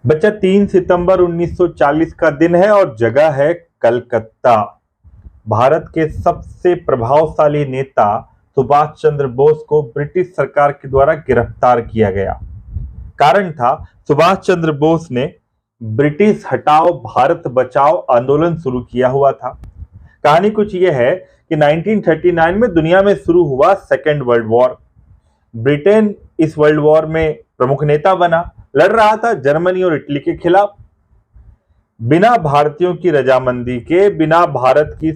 बच्चा 3 सितंबर 1940 का दिन है और जगह है कलकत्ता। भारत के सबसे प्रभावशाली नेता सुभाष चंद्र बोस को ब्रिटिश सरकार के द्वारा गिरफ्तार किया गया। कारण था, सुभाष चंद्र बोस ने ब्रिटिश हटाओ भारत बचाओ आंदोलन शुरू किया हुआ था। कहानी कुछ यह है कि 1939 में दुनिया में शुरू हुआ सेकेंड वर्ल्ड वॉर। ब्रिटेन इस वर्ल्ड वॉर में प्रमुख नेता बना, लड़ रहा था जर्मनी और इटली के खिलाफ। बिना भारतीयों की रजामंदी के, बिना भारत की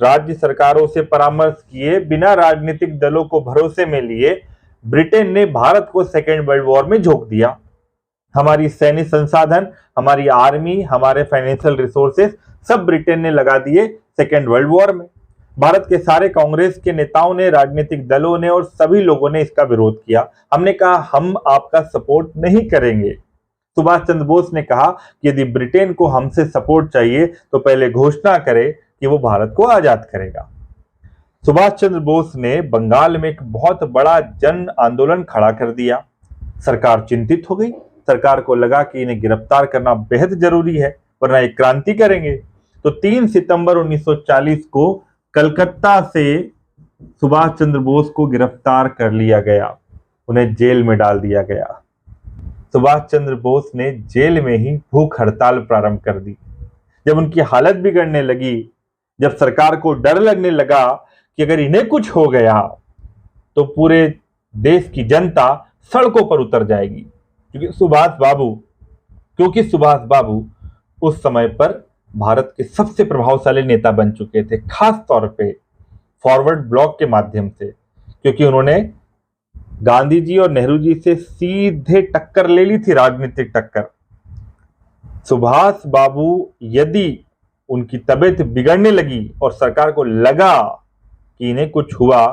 राज्य सरकारों से परामर्श किए, बिना राजनीतिक दलों को भरोसे में लिए ब्रिटेन ने भारत को सेकेंड वर्ल्ड वॉर में झोंक दिया। हमारी सैन्य संसाधन, हमारी आर्मी, हमारे फाइनेंशियल रिसोर्सेस सब ब्रिटेन ने लगा दिए सेकेंड वर्ल्ड वॉर में। भारत के सारे कांग्रेस के नेताओं ने, राजनीतिक दलों ने और सभी लोगों ने इसका विरोध किया। हमने कहा हम आपका सपोर्ट नहीं करेंगे। सुभाष चंद्र बोस ने कहा कि यदि ब्रिटेन को हमसे सपोर्ट चाहिए तो पहले घोषणा करे कि वो भारत को आजाद करेगा। सुभाष चंद्र बोस ने बंगाल में एक बहुत बड़ा जन आंदोलन खड़ा कर दिया। सरकार चिंतित हो गई। सरकार को लगा कि इन्हें गिरफ्तार करना बेहद जरूरी है, वरना एक क्रांति करेंगे। तो 3 सितंबर 1940 को कलकत्ता से सुभाष चंद्र बोस को गिरफ्तार कर लिया गया। उन्हें जेल में डाल दिया गया। सुभाष चंद्र बोस ने जेल में ही भूख हड़ताल प्रारंभ कर दी। जब उनकी हालत बिगड़ने लगी, जब सरकार को डर लगने लगा कि अगर इन्हें कुछ हो गया तो पूरे देश की जनता सड़कों पर उतर जाएगी, क्योंकि सुभाष बाबू उस समय पर भारत के सबसे प्रभावशाली नेता बन चुके थे, खास तौर पे फॉरवर्ड ब्लॉक के माध्यम से, क्योंकि उन्होंने गांधी जी और नेहरू जी से सीधे टक्कर ले ली थी, राजनीतिक टक्कर। सुभाष बाबू यदि उनकी तबीयत बिगड़ने लगी और सरकार को लगा कि इन्हें कुछ हुआ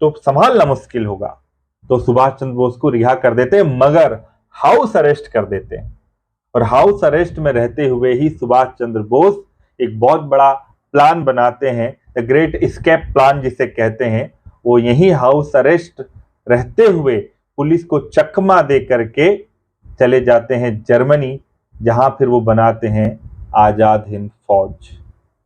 तो संभालना मुश्किल होगा, तो सुभाष चंद्र बोस को रिहा कर देते, मगर हाउस अरेस्ट कर देते। और हाउस अरेस्ट में रहते हुए ही सुभाष चंद्र बोस एक बहुत बड़ा प्लान बनाते हैं, द ग्रेट एस्केप प्लान जिसे कहते हैं। वो यही हाउस अरेस्ट रहते हुए पुलिस को चकमा दे करके चले जाते हैं जर्मनी, जहां फिर वो बनाते हैं आजाद हिंद फौज।